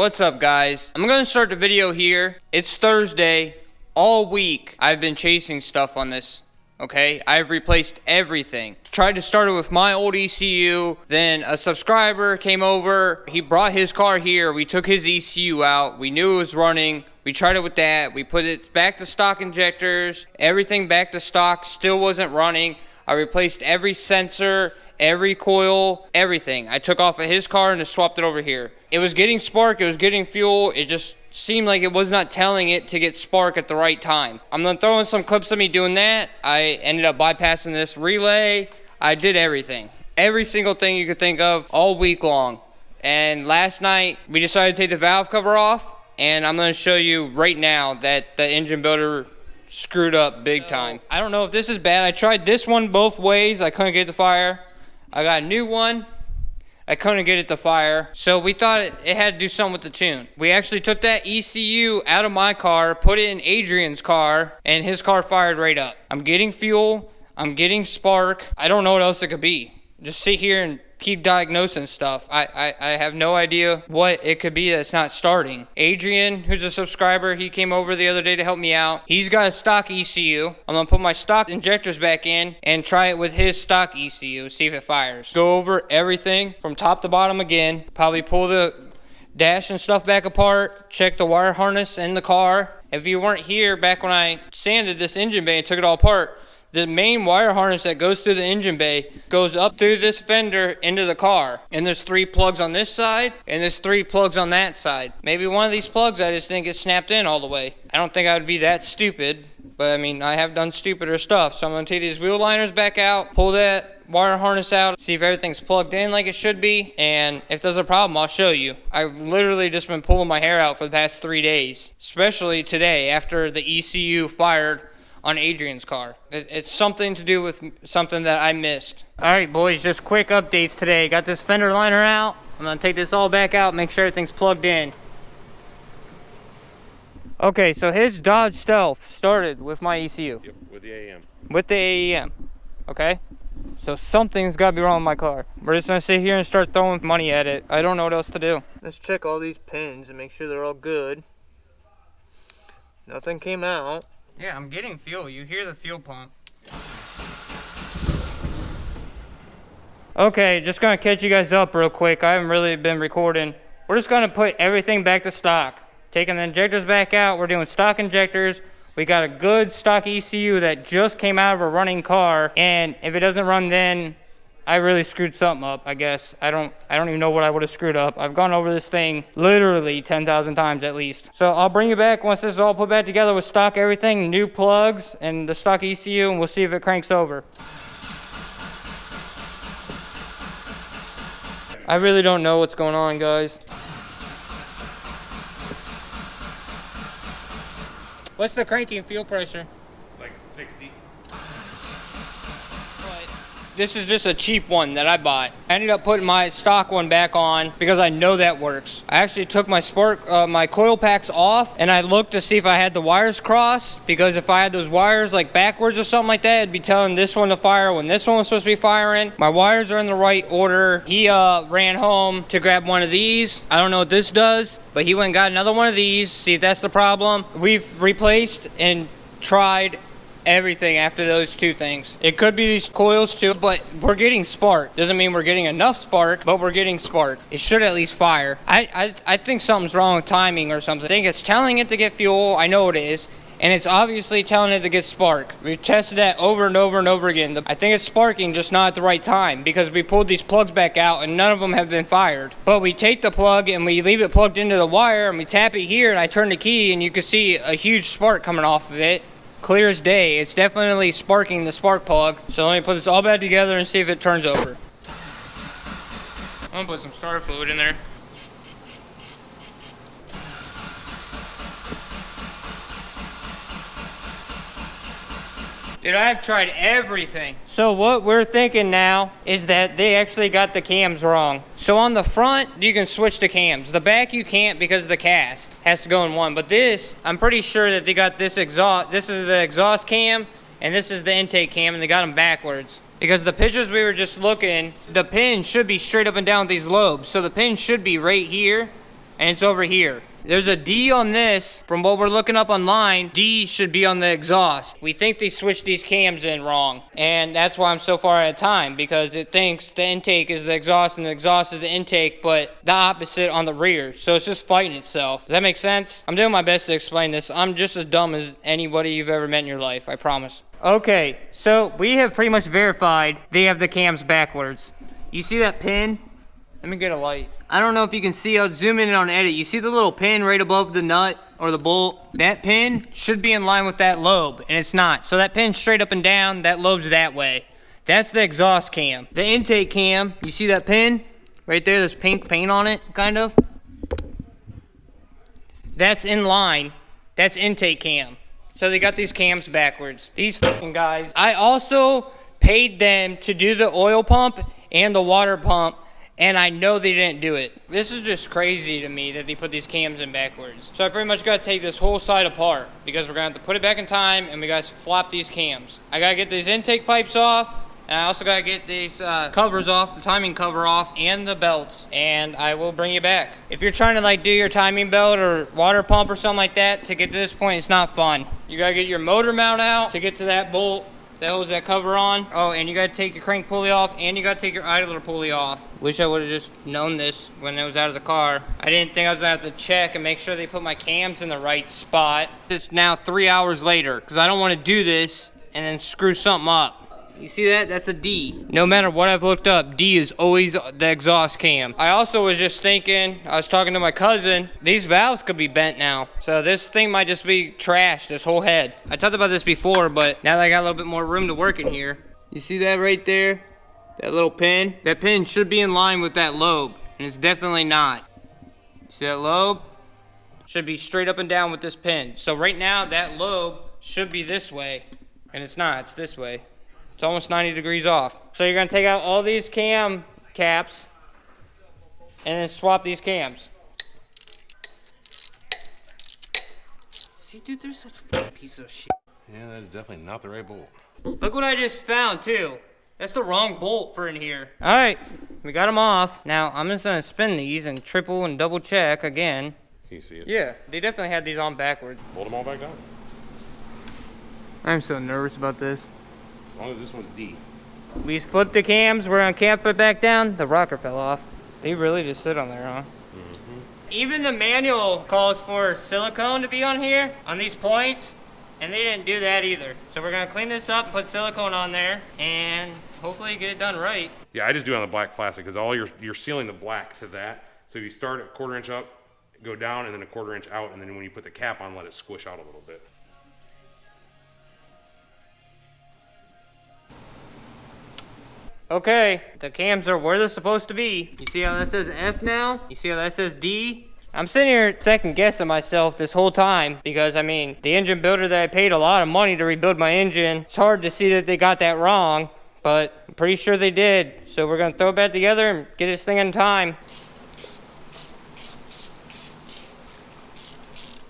what's up guys? I'm gonna start the video here. It's Thursday. All week I've been chasing stuff on this. Okay, I've replaced everything. Tried to start it with my old ECU, then a subscriber came over, he brought his car here, we took his ECU out, we knew it was running, we tried it with that, we put it back to stock injectors, everything back to stock, still wasn't running. I replaced every sensor, every coil, everything. I took off of his car and just swapped it over here. It was getting spark, it was getting fuel, it just seemed like it was not telling it to get spark at the right time. I'm gonna throw in some clips of me doing that. I ended up bypassing this relay. I did everything. Every single thing you could think of all week long. And last night, we decided to take the valve cover off, and I'm gonna show you right now that the engine builder screwed up big time. I don't know if this is bad. I tried this one both ways. I couldn't get it to fire. I got a new one. I couldn't get it to fire, so we thought it had to do something with the tune. We actually took that ECU out of my car, put it in Adrian's car, and his car fired right up. I'm getting fuel, I'm getting spark. I don't know what else it could be. Just sit here and keep diagnosing stuff. I have no idea what it could be that's not starting. Adrian, who's a subscriber, he came over the other day to help me out. He's got a stock ECU. I'm gonna put my stock injectors back in and try it with his stock ECU, see if it fires. Go over everything from top to bottom again. Probably pull the dash and stuff back apart, check the wire harness in the car. If you weren't here back when I sanded this engine bay and took it all apart, the main wire harness that goes through the engine bay goes up through this fender into the car. And there's 3 plugs on this side, and there's 3 plugs on that side. Maybe one of these plugs I just didn't get snapped in all the way. I don't think I would be that stupid, but I mean, I have done stupider stuff. So I'm gonna take these wheel liners back out, pull that wire harness out, see if everything's plugged in like it should be, and if there's a problem, I'll show you. I've literally just been pulling my hair out for the past 3 days, especially today after the ECU fired on Adrian's car. It's something to do with something that I missed. Alright boys, just quick updates today. Got this fender liner out. I'm gonna take this all back out, make sure everything's plugged in. Okay, so his Dodge Stealth started with my ECU. Yep, with the AEM. With the AEM, okay? So something's gotta be wrong with my car. We're just gonna sit here and start throwing money at it. I don't know what else to do. Let's check all these pins and make sure they're all good. Nothing came out. Yeah, I'm getting fuel. You hear the fuel pump. Okay, just gonna catch you guys up real quick. I haven't really been recording. We're just gonna put everything back to stock. Taking the injectors back out. We're doing stock injectors. We got a good stock ECU that just came out of a running car. And if it doesn't run then, I really screwed something up, I guess. I don't even know what I would have screwed up. I've gone over this thing literally 10,000 times at least. So I'll bring you back once this is all put back together with stock everything, new plugs, and the stock ECU, and we'll see if it cranks over. I really don't know what's going on, guys. What's the cranking fuel pressure? Like 60. This is just a cheap one that I bought. I ended up putting my stock one back on because I know that works. I actually took my my coil packs off, and I looked to see if I had the wires crossed, because if I had those wires like backwards or something like that, it'd be telling this one to fire when this one was supposed to be firing. My wires are in the right order. He ran home to grab one of these. I don't know what this does, but he went and got another one of these, see if that's the problem. We've replaced and tried everything after those 2 things. It could be these coils too, but we're getting spark. Doesn't mean we're getting enough spark, but we're getting spark. It should at least fire. I think something's wrong with timing or something. I think it's telling it to get fuel. I know it is. And it's obviously telling it to get spark. We've tested that over and over and over again. I think it's sparking, just not at the right time, because we pulled these plugs back out and none of them have been fired. But we take the plug and we leave it plugged into the wire and we tap it here and I turn the key and you can see a huge spark coming off of it. Clear as day. It's definitely sparking the spark plug. So let me put this all back together and see if it turns over. I'm gonna put some starter fluid in there. Dude, I've tried everything. So what we're thinking now is that they actually got the cams wrong. So on the front, you can switch the cams. The back you can't because the cast has to go in one. But this, I'm pretty sure that they got this exhaust. This is the exhaust cam, and this is the intake cam, and they got them backwards. Because the pictures we were just looking, the pin should be straight up and down with these lobes. So the pin should be right here, and it's over here. There's a D on this. From what we're looking up online, D should be on the exhaust. We think they switched these cams in wrong, and that's why I'm so far out of time, because it thinks the intake is the exhaust and the exhaust is the intake, but the opposite on the rear. So it's just fighting itself. Does that make sense? I'm doing my best to explain this. I'm just as dumb as anybody you've ever met in your life, I promise. Okay, so we have pretty much verified they have the cams backwards. You see that pin? Let me get a light. I don't know if you can see, I'll zoom in on edit. You see the little pin right above the nut or the bolt? That pin should be in line with that lobe, and it's not. So that pin's straight up and down, that lobe's that way. That's the exhaust cam. The intake cam, you see that pin? Right there, there's pink paint on it, kind of. That's in line, that's intake cam. So they got these cams backwards. These fucking guys. I also paid them to do the oil pump and the water pump, and I know they didn't do it. This is just crazy to me that they put these cams in backwards. So I pretty much gotta take this whole side apart because we're gonna have to put it back in time and we gotta flop these cams. I gotta get these intake pipes off, and I also gotta get these covers off, the timing cover off, and the belts, and I will bring you back. If you're trying to like do your timing belt or water pump or something like that, to get to this point, it's not fun. You gotta get your motor mount out to get to that bolt that holds that cover on. Oh, and you gotta take your crank pulley off, and you gotta take your idler pulley off. Wish I would've just known this when I was out of the car. I didn't think I was gonna have to check and make sure they put my cams in the right spot. It's now 3 hours later, because I don't wanna do this and then screw something up. You see that? That's a D. No matter what I've looked up, D is always the exhaust cam. I also was just thinking, I was talking to my cousin, these valves could be bent now. So this thing might just be trashed, this whole head. I talked about this before, but now that I got a little bit more room to work in here. You see that right there? That little pin? That pin should be in line with that lobe, and it's definitely not. See that lobe? Should be straight up and down with this pin. So right now, that lobe should be this way, and it's not, it's this way. It's almost 90 degrees off. So you're gonna take out all these cam caps and then swap these cams. See, dude, they're such fucking pieces of shit. Yeah, that's definitely not the right bolt. Look what I just found, too. That's the wrong bolt for in here. All right, we got them off. Now, I'm just gonna spin these and triple and double check again. Can you see it? Yeah, they definitely had these on backwards. Fold them all back down. I'm so nervous about this. As long as this one's D. We flipped the cams, we're gonna camp it back down. The rocker fell off. They really just sit on there, huh? Mm-hmm. Even the manual calls for silicone to be on here, on these points, and they didn't do that either. So we're gonna clean this up, put silicone on there, and hopefully get it done right. Yeah, I just do it on the black plastic because all you're sealing the black to that. So you start a 1/4 inch up, go down, and then a 1/4 inch out, and then when you put the cap on, let it squish out a little bit. Okay, the cams are where they're supposed to be. You see how that says F now? You see how that says D? I'm sitting here second guessing myself this whole time because, I mean, the engine builder that I paid a lot of money to rebuild my engine, it's hard to see that they got that wrong, but I'm pretty sure they did. So we're gonna throw it back together and get this thing in time.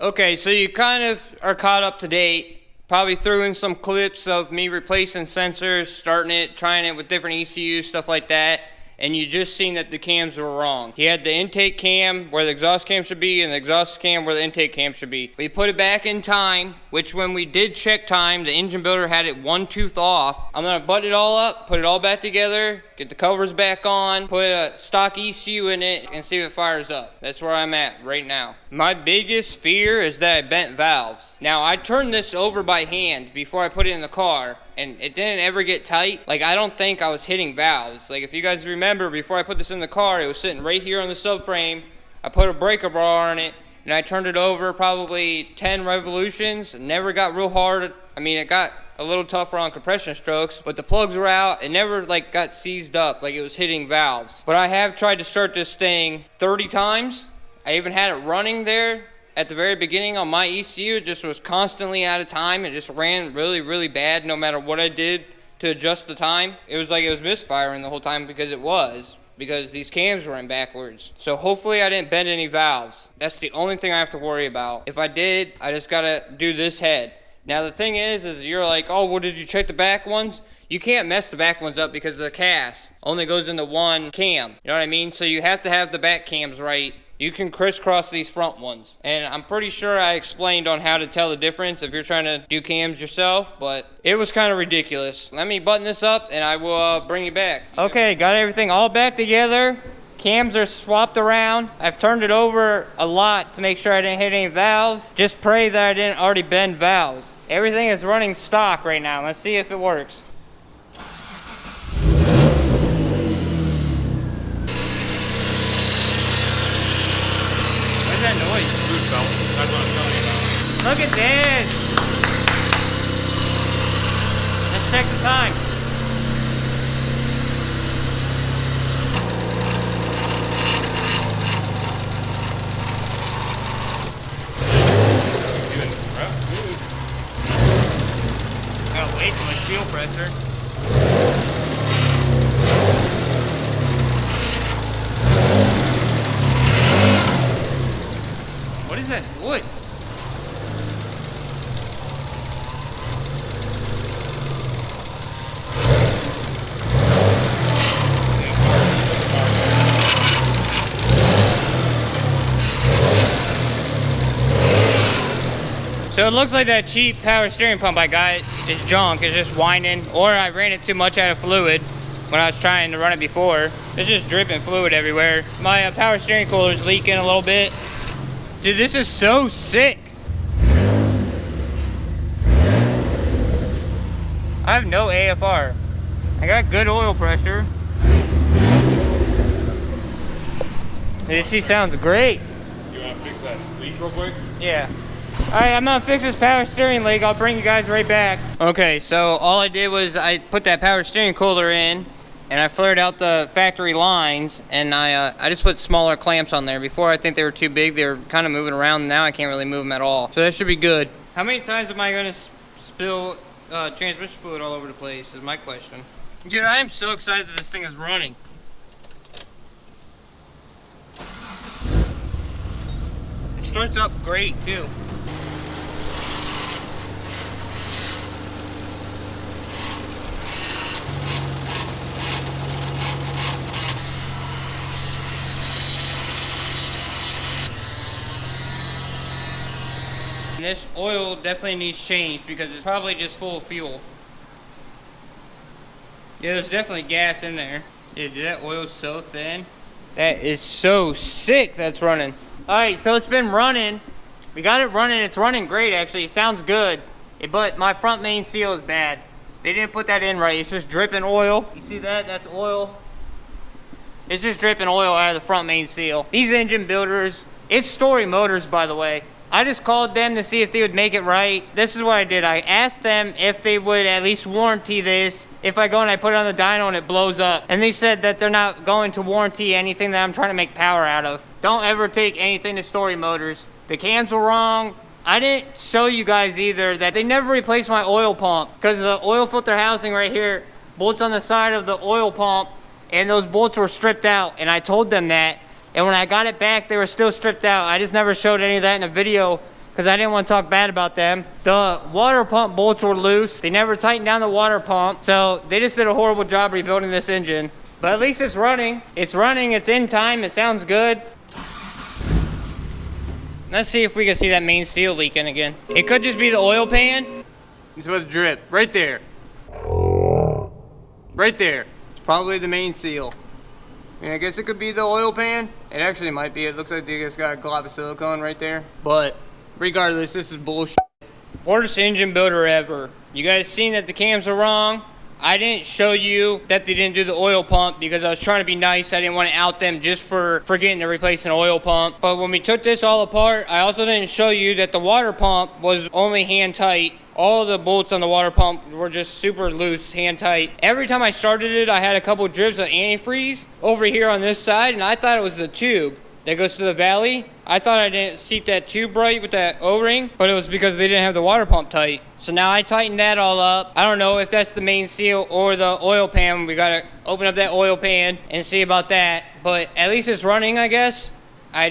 Okay, so you kind of are caught up to date. Probably threw in some clips of me replacing sensors, starting it, trying it with different ECUs, stuff like that. And you just seen that the cams were wrong. He had the intake cam where the exhaust cam should be and the exhaust cam where the intake cam should be. We put it back in time, which when we did check time, the engine builder had it 1 tooth off. I'm gonna butt it all up, put it all back together, get the covers back on, put a stock ECU in it, and see if it fires up. That's where I'm at right now. My biggest fear is that I bent valves. Now, I turned this over by hand before I put it in the car, and it didn't ever get tight. Like, I don't think I was hitting valves. Like, if you guys remember, before I put this in the car, it was sitting right here on the subframe. I put a breaker bar on it, and I turned it over probably 10 revolutions. It never got real hard. I mean, it got a little tougher on compression strokes, but the plugs were out. It never, like, got seized up like it was hitting valves. But I have tried to start this thing 30 times. I even had it running there at the very beginning on my ECU. It just was constantly out of time. It just ran really, really bad no matter what I did to adjust the time. It was like it was misfiring the whole time because these cams were in backwards. So hopefully I didn't bend any valves. That's the only thing I have to worry about. If I did, I just gotta do this head. Now the thing is you're like, oh, well, did you check the back ones? You can't mess the back ones up because the cast only goes into one cam. You know what I mean? So you have to have the back cams right you can crisscross these front ones. And I'm pretty sure I explained on how to tell the difference if you're trying to do cams yourself, but it was kind of ridiculous. Let me button this up and I will bring you back. Okay, got everything all back together. Cams are swapped around. I've turned it over a lot to make sure I didn't hit any valves. Just pray that I didn't already bend valves. Everything is running stock right now. Let's see if it works. What's that noise? Screw belt. That's what I was telling you about. Look at this. Let's check the time. Got way too much fuel pressure. What is that noise? So it looks like that cheap power steering pump I got is junk. It's just whining, or I ran it too much out of fluid when I was trying to run it before. It's just dripping fluid everywhere. My power steering cooler is leaking a little bit. Dude, this is so sick. I have no AFR. I got good oil pressure. This sounds great. You want to fix that leak real quick? Yeah. Alright, I'm gonna fix this power steering leak. I'll bring you guys right back. Okay, so all I did was I put that power steering cooler in and I flared out the factory lines, and I just put smaller clamps on there. Before, I think they were too big. They were kind of moving around. Now I can't really move them at all. So that should be good. How many times am I gonna spill transmission fluid all over the place is my question. Dude, I am so excited that this thing is running. It starts up great too. This oil definitely needs changed because it's probably just full of fuel. Yeah, there's definitely gas in there. Yeah, dude, that oil's so thin. That is so sick that's running. Alright, so it's been running. We got it running. It's running great, actually. It sounds good. But my front main seal is bad. They didn't put that in right. It's just dripping oil. You see that? That's oil. It's just dripping oil out of the front main seal. These engine builders, it's Story Motors, by the way. I just called them to see if they would make it right. This is what I did. I asked them if they would at least warranty this if I go and I put it on the dyno and it blows up. And they said that they're not going to warranty anything that I'm trying to make power out of. Don't ever take anything to Story Motors. The cams were wrong. I didn't show you guys either that they never replaced my oil pump, because the oil filter housing right here bolts on the side of the oil pump, and those bolts were stripped out, and I told them that. And when I got it back, they were still stripped out. I just never showed any of that in a video because I didn't want to talk bad about them. The water pump bolts were loose. They never tightened down the water pump. So they just did a horrible job rebuilding this engine. But at least it's running. It's running. It's in time. It sounds good. Let's see if we can see that main seal leaking again. It could just be the oil pan. It's about to drip. Right there. Right there. It's probably the main seal. And I guess it could be the oil pan. It actually might be. It looks like they just got a glob of silicone right there. But regardless, this is bullshit. Worst engine builder ever. You guys seen that the cams are wrong. I didn't show you that they didn't do the oil pump because I was trying to be nice. I didn't want to out them just for forgetting to replace an oil pump. But when we took this all apart, I also didn't show you that the water pump was only hand tight. All the bolts on the water pump were just super loose, hand tight. Every time I started it, I had a couple drips of antifreeze over here on this side, and I thought it was the tube that goes to the valley. I thought I didn't seat that tube right with that O-ring, but it was because they didn't have the water pump tight. So now I tightened that all up. I don't know if that's the main seal or the oil pan. We gotta open up that oil pan and see about that. But at least it's running, I guess. I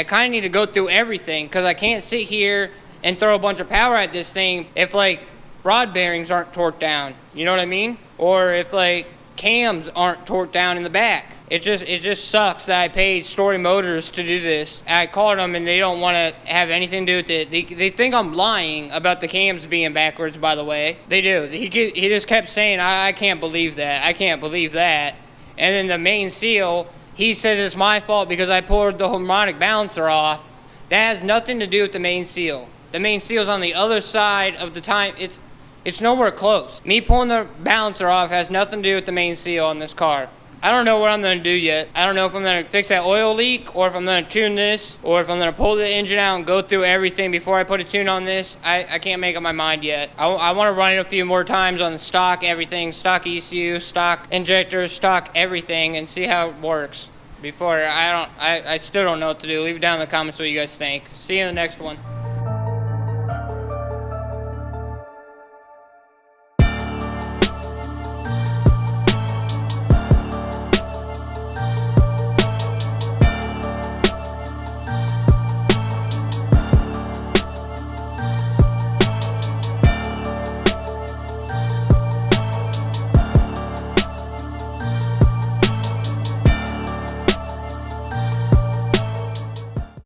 kind of need to go through everything because I can't sit here and throw a bunch of power at this thing if like rod bearings aren't torqued down. You know what I mean? Or if like cams aren't torqued down in the back. It just sucks that I paid Story Motors to do this. I called them and they don't want to have anything to do with it. They think I'm lying about the cams being backwards, by the way. They do. He just kept saying, I can't believe that. I can't believe that. And then the main seal, he says it's my fault because I pulled the harmonic balancer off. That has nothing to do with the main seal. The main seal's on the other side of the time. It's nowhere close. Me pulling the balancer off has nothing to do with the main seal on this car. I don't know what I'm going to do yet. I don't know if I'm going to fix that oil leak, or if I'm going to tune this, or if I'm going to pull the engine out and go through everything before I put a tune on this. I can't make up my mind yet. I want to run it a few more times on the stock everything, stock ECU, stock injectors, stock everything, and see how it works. Before I still don't know what to do. Leave it down in the comments what you guys think. See you in the next one.